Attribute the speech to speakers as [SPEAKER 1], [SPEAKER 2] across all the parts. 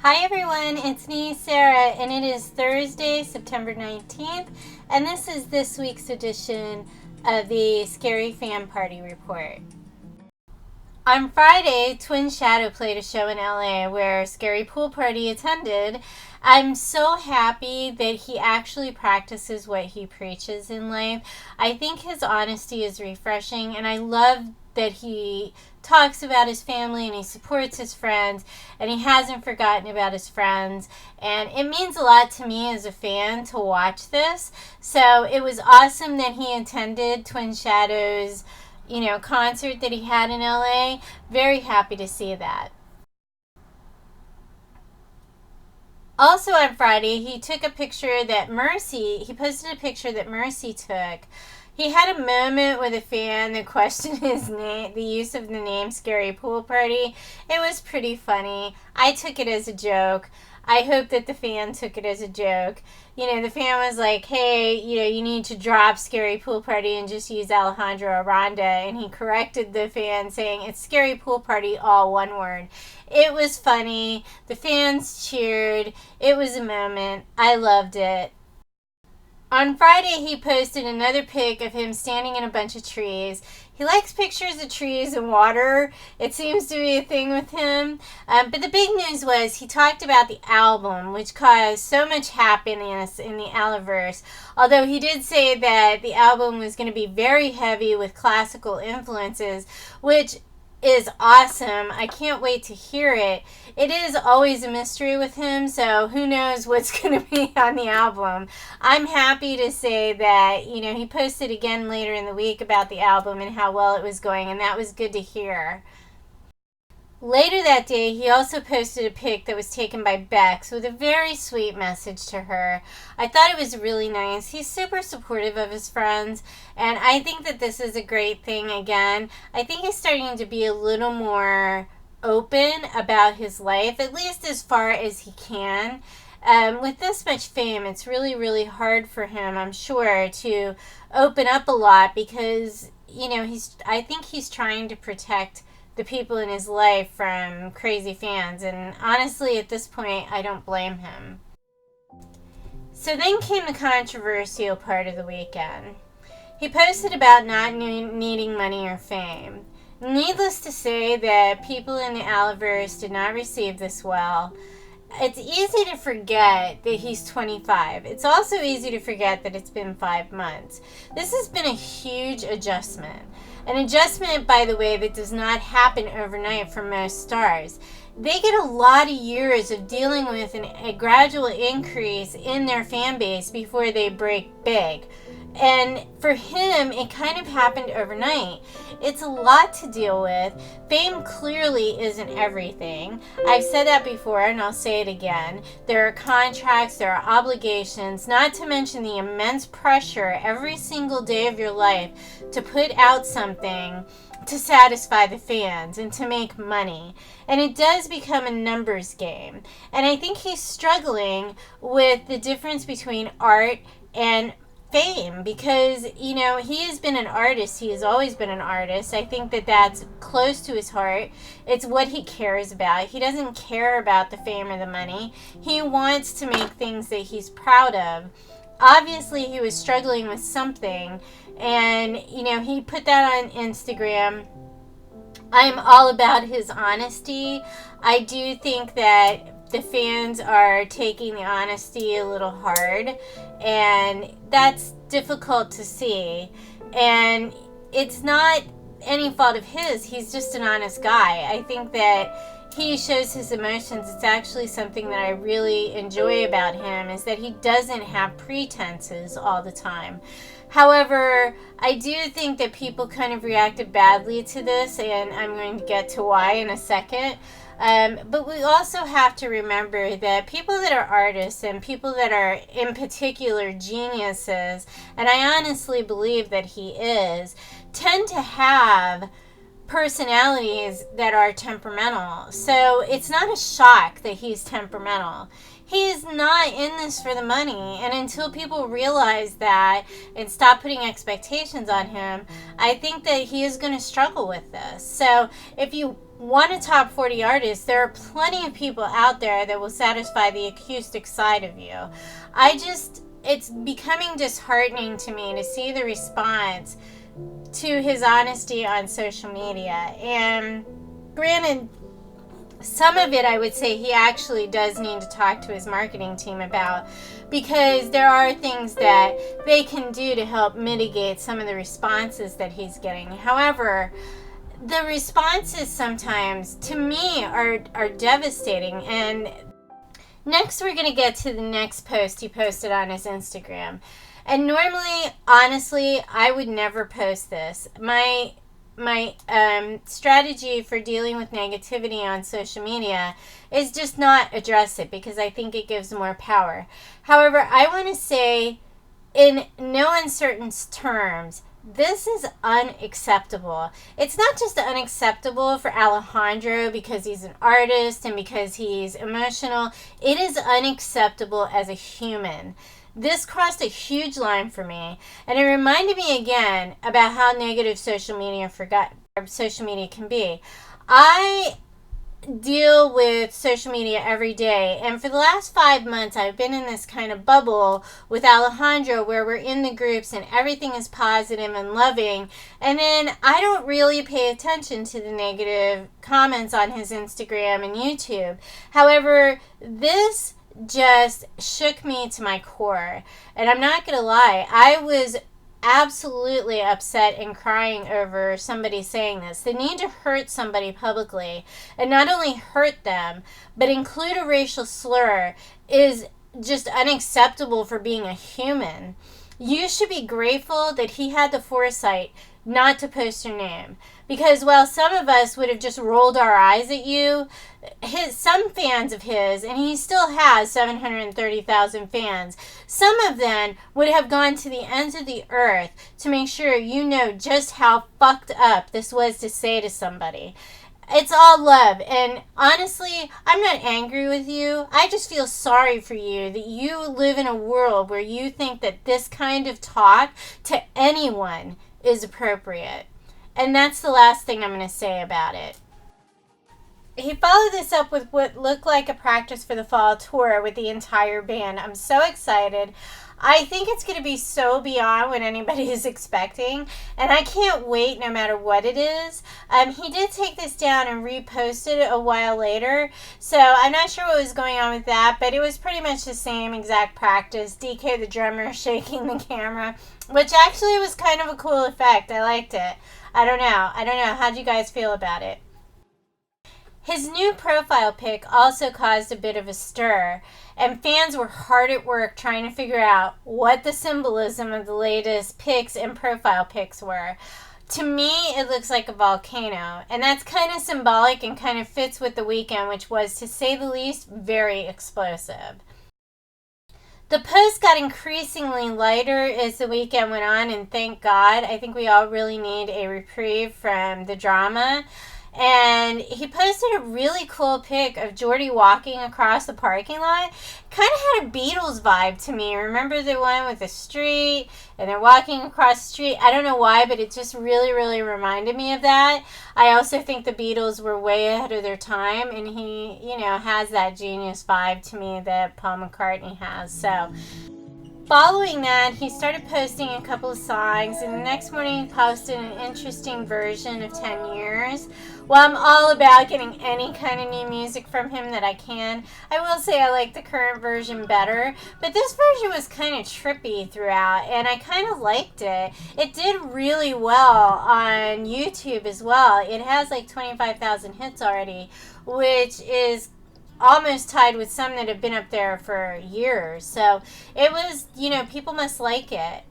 [SPEAKER 1] Hi everyone, it's me, Sarah, and it is Thursday, September 19th, and this is this week's edition of the Scary Fan Party Report. On Friday, Twin Shadow played a show in LA where Scary Pool Party attended. I'm so happy that he actually practices what he preaches in life. I think his honesty is refreshing, and I love that he talks about his family and he supports his friends and he hasn't forgotten about his friends, and it means a lot to me as a fan to watch this. So it was awesome that he attended Twin Shadow's concert that he had in LA. Very happy to see that. Also on Friday, he posted a picture that Mercy took. He had a moment with a fan that questioned his name, the use of the name Scary Pool Party. It was pretty funny. I took it as a joke. I hope that the fan took it as a joke. The fan was like, hey, you need to drop Scary Pool Party and just use Alejandro Aranda. And he corrected the fan saying it's Scary Pool Party, all one word. It was funny. The fans cheered. It was a moment. I loved it. On Friday, he posted another pic of him standing in a bunch of trees. He likes pictures of trees and water. It seems to be a thing with him. But the big news was he talked about the album, which caused so much happiness in the Alaverse. Although he did say that the album was going to be very heavy with classical influences, which is awesome. I can't wait to hear it. It is always a mystery with him, so who knows what's going to be on the album. I'm happy to say that, he posted again later in the week about the album and how well it was going, and that was good to hear. Later that day, he also posted a pic that was taken by Bex with a very sweet message to her. I thought it was really nice. He's super supportive of his friends, and I think that this is a great thing again. I think he's starting to be a little more open about his life, at least as far as he can. With this much fame, it's really, really hard for him, I'm sure, to open up a lot because, I think he's trying to protect the people in his life from crazy fans, and honestly at this point I don't blame him. So then came the controversial part of the weekend. He posted about not needing money or fame. Needless to say that people in the Alaverse did not receive this well. It's easy to forget that he's 25. It's also easy to forget that it's been 5 months. This has been a huge adjustment. An adjustment, by the way, that does not happen overnight for most stars. They get a lot of years of dealing with a gradual increase in their fan base before they break big. And for him, it kind of happened overnight. It's a lot to deal with. Fame clearly isn't everything. I've said that before and I'll say it again. There are contracts, there are obligations, not to mention the immense pressure every single day of your life to put out something to satisfy the fans and to make money. And it does become a numbers game. And I think he's struggling with the difference between art and fame because, he has been an artist. He has always been an artist. I think that that's close to his heart. It's what he cares about. He doesn't care about the fame or the money. He wants to make things that he's proud of. Obviously, he was struggling with something, and, he put that on Instagram. I'm all about his honesty. I do think that the fans are taking the honesty a little hard, and that's difficult to see. And it's not any fault of his. He's just an honest guy. I think that he shows his emotions. It's actually something that I really enjoy about him, is that he doesn't have pretenses all the time. However, I do think that people kind of reacted badly to this, and I'm going to get to why in a second. But we also have to remember that people that are artists and people that are in particular geniuses, and I honestly believe that he is, tend to have personalities that are temperamental. So it's not a shock that he's temperamental. He's not in this for the money, and until people realize that and stop putting expectations on him, I think that he is going to struggle with this. So if you want a top 40 artist, there are plenty of people out there that will satisfy the acoustic side of you. It's becoming disheartening to me to see the response to his honesty on social media. And granted, some of it I would say he actually does need to talk to his marketing team about, because there are things that they can do to help mitigate some of the responses that he's getting. However, the responses sometimes, to me, are devastating. And next, we're going to get to the next post he posted on his Instagram. And normally, honestly, I would never post this. My strategy for dealing with negativity on social media is just not address it, because I think it gives more power. However, I want to say, in no uncertain terms, this is unacceptable. It's not just unacceptable for Alejandro because he's an artist and because he's emotional. It is unacceptable as a human. This crossed a huge line for me, and it reminded me again about how negative social media can be. I deal with social media every day, and for the last 5 months I've been in this kind of bubble with Alejandro where we're in the groups and everything is positive and loving, and then I don't really pay attention to the negative comments on his Instagram and YouTube. However, this just shook me to my core, and I'm not gonna lie, I was absolutely upset and crying over somebody saying this. The need to hurt somebody publicly, and not only hurt them, but include a racial slur, is just unacceptable for being a human. You should be grateful that he had the foresight not to post your name, because while some of us would have just rolled our eyes at you, some fans of his, and he still has 730,000 fans, some of them would have gone to the ends of the earth to make sure you know just how fucked up this was to say to somebody. It's all love, and honestly, I'm not angry with you. I just feel sorry for you that you live in a world where you think that this kind of talk to anyone is appropriate. And that's the last thing I'm going to say about it. He followed this up with what looked like a practice for the fall tour with the entire band. I'm so excited. I think it's going to be so beyond what anybody is expecting, and I can't wait no matter what it is. He did take this down and reposted it a while later, so I'm not sure what was going on with that, but it was pretty much the same exact practice. DK the drummer shaking the camera, which actually was kind of a cool effect. I liked it. I don't know. How'd you guys feel about it? His new profile pic also caused a bit of a stir, and fans were hard at work trying to figure out what the symbolism of the latest pics and profile pics were. To me, it looks like a volcano, and that's kind of symbolic and kind of fits with the weekend, which was, to say the least, very explosive. The post got increasingly lighter as the weekend went on, and thank God. I think we all really need a reprieve from the drama. And he posted a really cool pic of Jordy walking across the parking lot. Kind of had a Beatles vibe to me. Remember the one with the street and they're walking across the street? I don't know why, but it just really, really reminded me of that. I also think the Beatles were way ahead of their time, and he, has that genius vibe to me that Paul McCartney has. So following that, he started posting a couple of songs, and the next morning he posted an interesting version of 10 Years. Well, I'm all about getting any kind of new music from him that I can. I will say I like the current version better, but this version was kind of trippy throughout, and I kind of liked it. It did really well on YouTube as well. It has like 25,000 hits already, which is almost tied with some that have been up there for years. So it was, people must like it.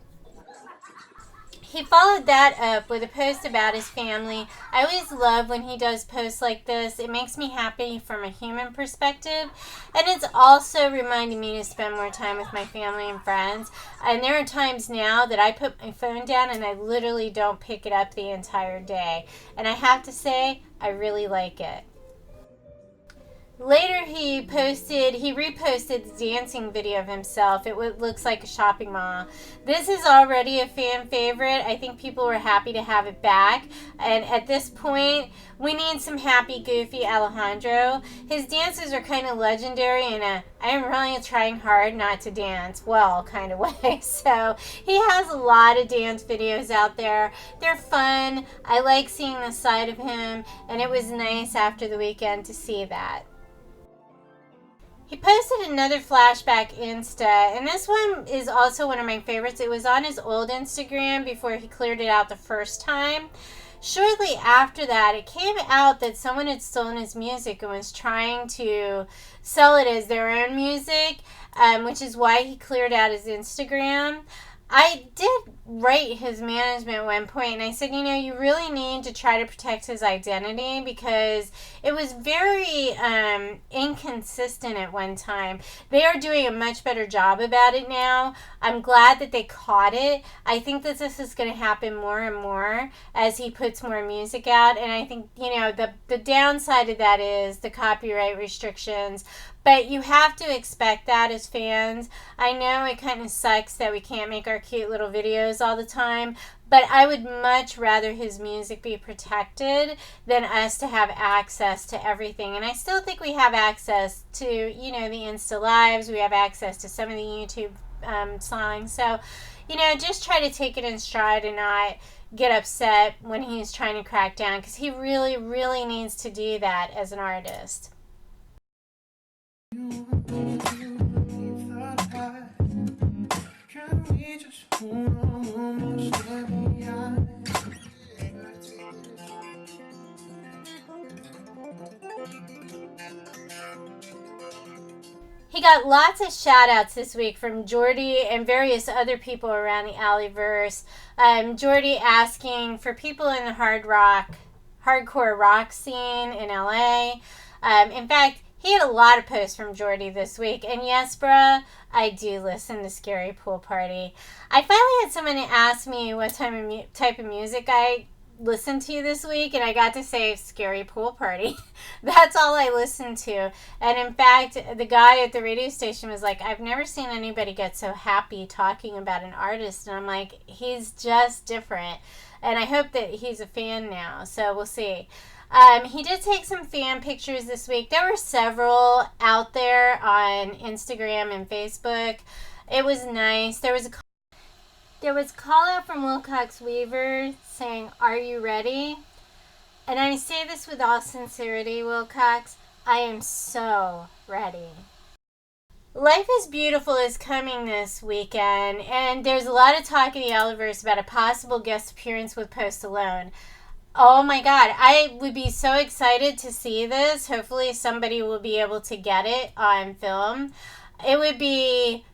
[SPEAKER 1] He followed that up with a post about his family. I always love when he does posts like this. It makes me happy from a human perspective. And it's also reminding me to spend more time with my family and friends. And there are times now that I put my phone down and I literally don't pick it up the entire day. And I have to say, I really like it. Later, he reposted the dancing video of himself. It looks like a shopping mall. This is already a fan favorite. I think people were happy to have it back. And at this point, we need some happy, goofy Alejandro. His dances are kind of legendary in a I am really trying hard not to dance well kind of way. So he has a lot of dance videos out there. They're fun. I like seeing the side of him. And it was nice after the weekend to see that. He posted another flashback Insta, and this one is also one of my favorites. It was on his old Instagram before he cleared it out the first time. Shortly after that, it came out that someone had stolen his music and was trying to sell it as their own music, which is why he cleared out his Instagram. I did write his management at one point, and I said, you really need to try to protect his identity because it was very inconsistent at one time. They are doing a much better job about it now. I'm glad that they caught it. I think that this is going to happen more and more as he puts more music out, and I think, the downside of that is the copyright restrictions. But you have to expect that as fans. I know it kind of sucks that we can't make our cute little videos all the time, but I would much rather his music be protected than us to have access to everything. And I still think we have access to, the Insta Lives. We have access to some of the YouTube songs. So, just try to take it in stride and not get upset when he's trying to crack down because he really, really needs to do that as an artist. He got lots of shout outs this week from Jordy and various other people around the Alleyverse. Jordy asking for people in the hardcore rock scene in LA. In fact, he had a lot of posts from Jordy this week. And yes, bruh, I do listen to Scary Pool Party. I finally had someone ask me what type of music I listened to this week, and I got to say Scary Pool Party. That's all I listened to. And in fact, the guy at the radio station was like, I've never seen anybody get so happy talking about an artist. And I'm like, he's just different. And I hope that he's a fan now. So we'll see. He did take some fan pictures this week. There were several out there on Instagram and Facebook. It was nice. There was a call out from Wilcox Weaver saying, "Are you ready?" And I say this with all sincerity, Wilcox. I am so ready. Life is Beautiful is coming this weekend, and there's a lot of talk in the Alleyverse about a possible guest appearance with Post Malone. Oh my God, I would be so excited to see this. Hopefully somebody will be able to get it on film. It would be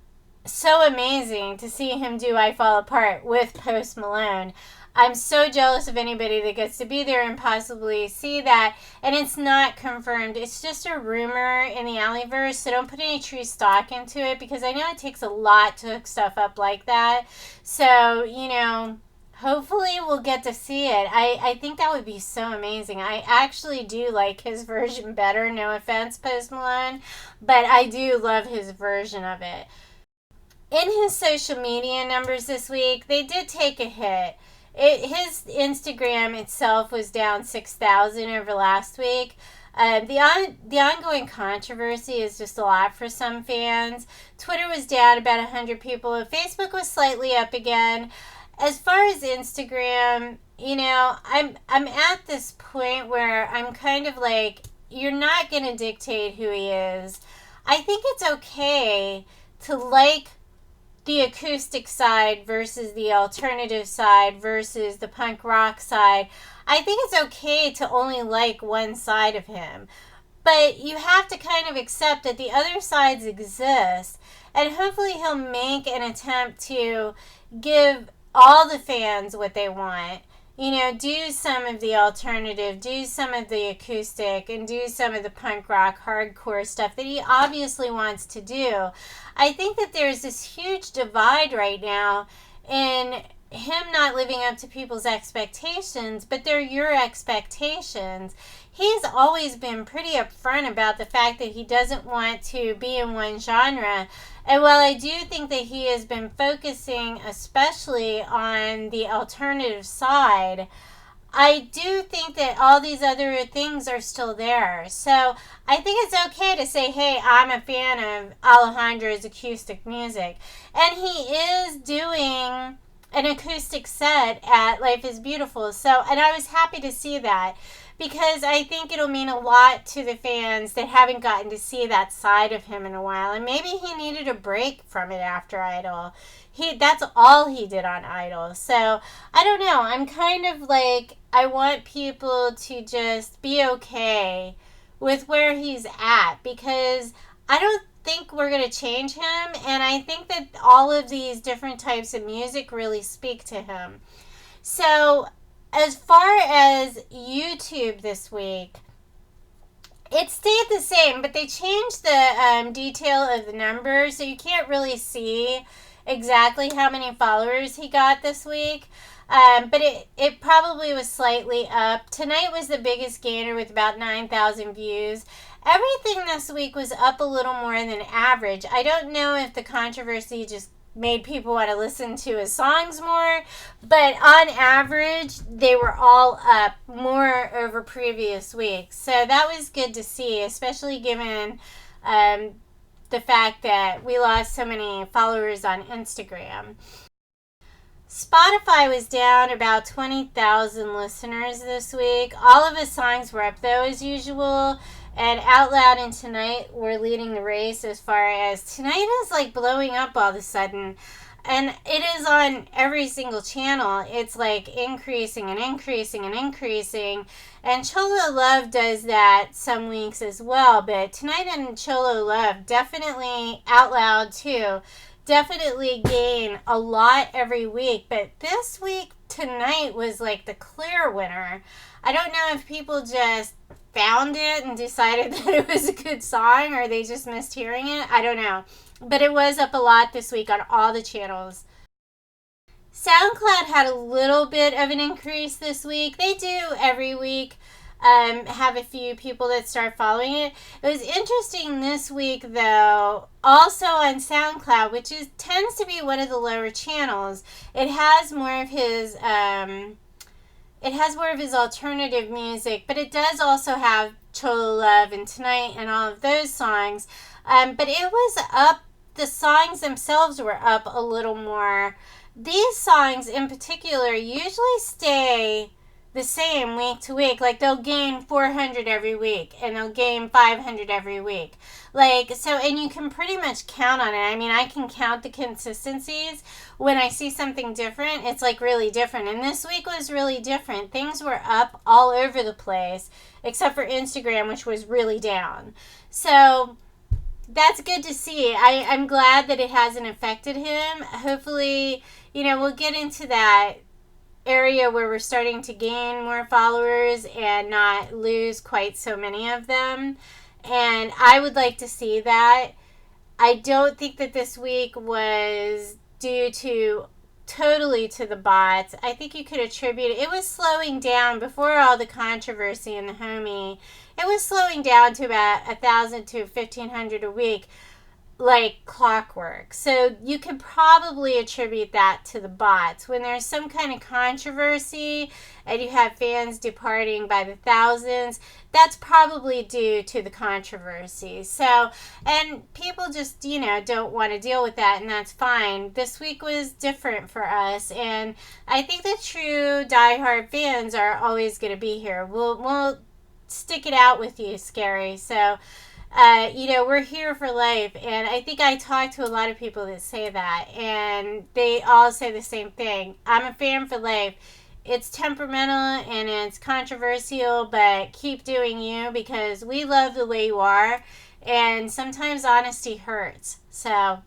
[SPEAKER 1] so amazing to see him do I Fall Apart with Post Malone. I'm so jealous of anybody that gets to be there and possibly see that. And it's not confirmed. It's just a rumor in the Alleyverse, so don't put any true stock into it because I know it takes a lot to hook stuff up like that. So, hopefully we'll get to see it. I think that would be so amazing. I actually do like his version better. No offense, Post Malone. But I do love his version of it. In his social media numbers this week, they did take a hit. His Instagram itself was down 6,000 over last week. The ongoing controversy is just a lot for some fans. Twitter was down about 100 people. Facebook was slightly up again. As far as Instagram, I'm at this point where I'm kind of like, you're not going to dictate who he is. I think it's okay to like the acoustic side versus the alternative side versus the punk rock side. I think it's okay to only like one side of him. But you have to kind of accept that the other sides exist. And hopefully he'll make an attempt to give all the fans what they want. Do some of the alternative, do some of the acoustic, and do some of the punk rock, hardcore stuff that he obviously wants to do. I think that there's this huge divide right now in him not living up to people's expectations, but they're your expectations. He's always been pretty upfront about the fact that he doesn't want to be in one genre. And while I do think that he has been focusing especially on the alternative side, I do think that all these other things are still there. So I think it's okay to say, hey, I'm a fan of Alejandro's acoustic music. And he is doing an acoustic set at Life is Beautiful. So, and I was happy to see that, because I think it'll mean a lot to the fans that haven't gotten to see that side of him in a while. And maybe he needed a break from it after Idol. That's all he did on Idol. So, I don't know. I'm kind of like, I want people to just be okay with where he's at, because I don't think we're going to change him, and I think that all of these different types of music really speak to him. So, as far as YouTube this week, it stayed the same, but they changed the detail of the numbers, so you can't really see exactly how many followers he got this week. But it probably was slightly up. Tonight was the biggest gainer with about 9,000 views. Everything this week was up a little more than average. I don't know if the controversy just made people want to listen to his songs more, but on average, they were all up more over previous weeks. So that was good to see, especially given the fact that we lost so many followers on Instagram. Spotify was down about 20,000 listeners this week. All of his songs were up, though, as usual. And Out Loud and Tonight were leading the race, as far as Tonight is like blowing up all of a sudden. And it is on every single channel. It's like increasing and increasing and increasing. And Cholo Love does that some weeks as well. But Tonight and Cholo Love, definitely Out Loud too, definitely gain a lot every week. But this week, Tonight was like the clear winner. I don't know if people just found it and decided that it was a good song, or they just missed hearing it. I don't know. But it was up a lot this week on all the channels. SoundCloud had a little bit of an increase this week. They do every week have a few people that start following it. It was interesting this week, though, also on SoundCloud, which tends to be one of the lower channels. It has more of his alternative music, but it does also have Cholo Love and Tonight and all of those songs. But it was up, the songs themselves were up a little more. These songs in particular usually stay the same week to week. Like, they'll gain 400 every week, and they'll gain 500 every week. Like, so, and you can pretty much count on it. I mean, I can count the consistencies. When I see something different, it's like really different. And this week was really different. Things were up all over the place, except for Instagram, which was really down. So that's good to see. I'm glad that it hasn't affected him. Hopefully, we'll get into that area where we're starting to gain more followers and not lose quite so many of them. And I would like to see that. I don't think that this week was due totally to the bots. I think you could attribute it. It was slowing down before all the controversy in the homie. It was slowing down to about 1,000 to 1,500 a week, like clockwork. So you could probably attribute that to the bots. When there's some kind of controversy and you have fans departing by the thousands, that's probably due to the controversy. So, and people just, don't want to deal with that, and that's fine. This week was different for us, and I think the true diehard fans are always going to be here. We'll stick it out with you, Scary. So, we're here for life, and I think I talk to a lot of people that say that, and they all say the same thing. I'm a fan for life. It's temperamental and it's controversial, but keep doing you, because we love the way you are, and sometimes honesty hurts. So,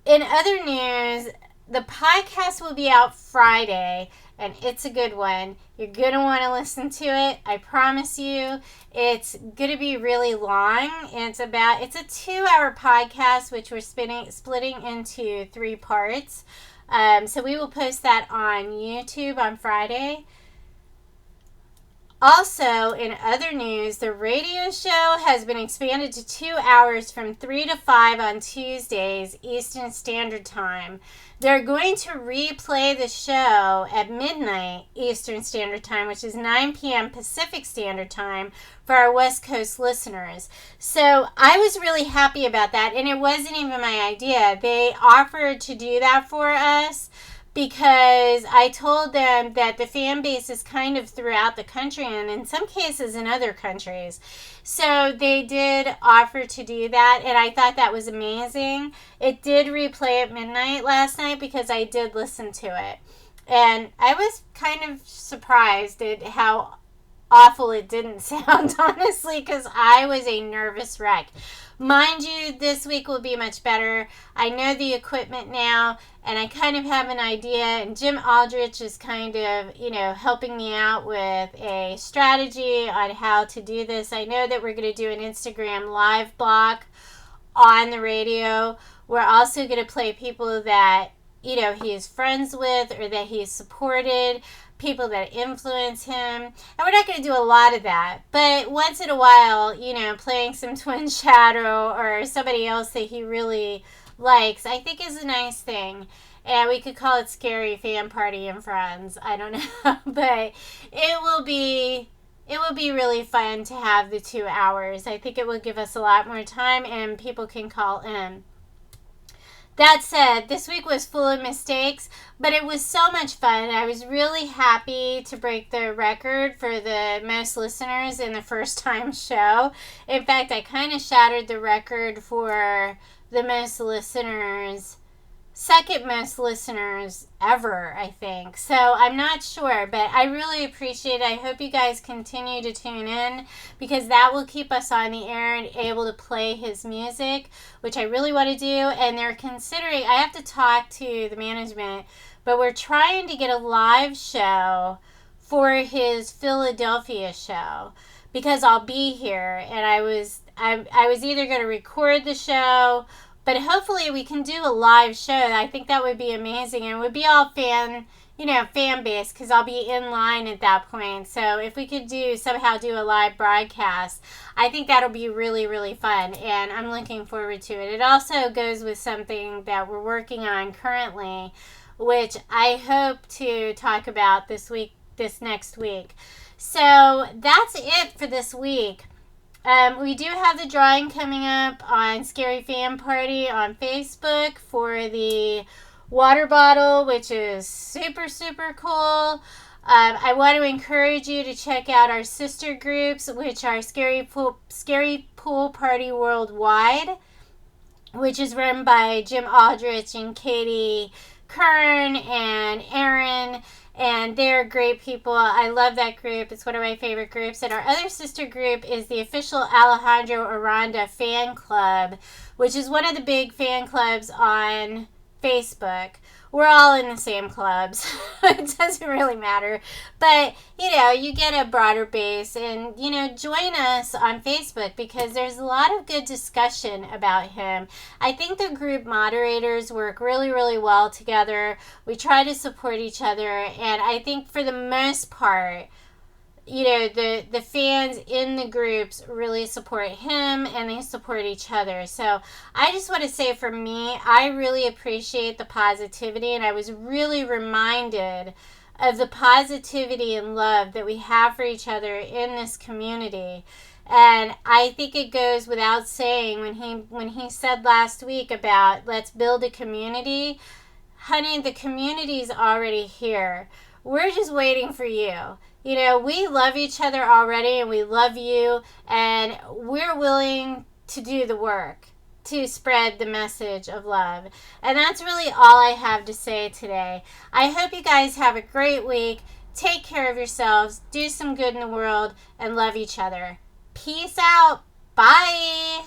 [SPEAKER 1] in other news, the podcast will be out Friday, and it's a good one. You're going to want to listen to it. I promise you. It's going to be really long. It's a 2-hour podcast, which we're splitting into 3 parts. So we will post that on YouTube on Friday. Also, in other news, the radio show has been expanded to 2 hours from 3 to 5 on Tuesdays, Eastern Standard Time. They're going to replay the show at midnight Eastern Standard Time, which is 9 p.m. Pacific Standard Time for our West Coast listeners. So I was really happy about that, and it wasn't even my idea. They offered to do that for us, because I told them that the fan base is kind of throughout the country and in some cases in other countries. So they did offer to do that, and I thought that was amazing. It did replay at midnight last night because I did listen to it. And I was kind of surprised at how awful it didn't sound, honestly, because I was a nervous wreck. Mind you, this week will be much better. I know the equipment now, and I kind of have an idea, and Jim Aldrich is kind of, helping me out with a strategy on how to do this. I know that we're going to do an Instagram live block on the radio. We're also going to play people that, he is friends with or that he's supported, people that influence him. And we're not going to do a lot of that. But once in a while, playing some Twin Shadow or somebody else that he really likes, I think is a nice thing. And we could call it scaryFANparty and Friends. I don't know. But it will be really fun to have the 2 hours. I think it will give us a lot more time and people can call in. That said, this week was full of mistakes, but it was so much fun. I was really happy to break the record for the most listeners in the first time show. In fact, I kind of shattered the record for the most listeners, second most listeners ever, I think. So I'm not sure, but I really appreciate it. I hope you guys continue to tune in because that will keep us on the air and able to play his music, which I really want to do. And they're considering, I have to talk to the management, but we're trying to get a live show for his Philadelphia show because I'll be here, and I was either going to record the show, but hopefully we can do a live show. I think that would be amazing. And it would be all fan base because I'll be in line at that point. So if we could somehow do a live broadcast, I think that'll be really, really fun. And I'm looking forward to it. It also goes with something that we're working on currently, which I hope to talk about this next week. So that's it for this week. We do have the drawing coming up on scaryFANparty on Facebook for the water bottle, which is super, super cool. I want to encourage you to check out our sister groups, which are Scary Pool Party Worldwide, which is run by Jim Aldrich and Katie Kern and Aaron. And they're great people. I love that group. It's one of my favorite groups. And our other sister group is the official Alejandro Aranda fan club, which is one of the big fan clubs on Facebook. We're all in the same clubs. It doesn't really matter. But, you get a broader base and, join us on Facebook because there's a lot of good discussion about him. I think the group moderators work really, really well together. We try to support each other. And I think for the most part, the fans in the groups really support him and they support each other. So I just want to say for me, I really appreciate the positivity, and I was really reminded of the positivity and love that we have for each other in this community. And I think it goes without saying when he said last week about let's build a community. Honey, the community's already here. We're just waiting for you. We love each other already, and we love you, and we're willing to do the work to spread the message of love. And that's really all I have to say today. I hope you guys have a great week. Take care of yourselves, do some good in the world, and love each other. Peace out. Bye.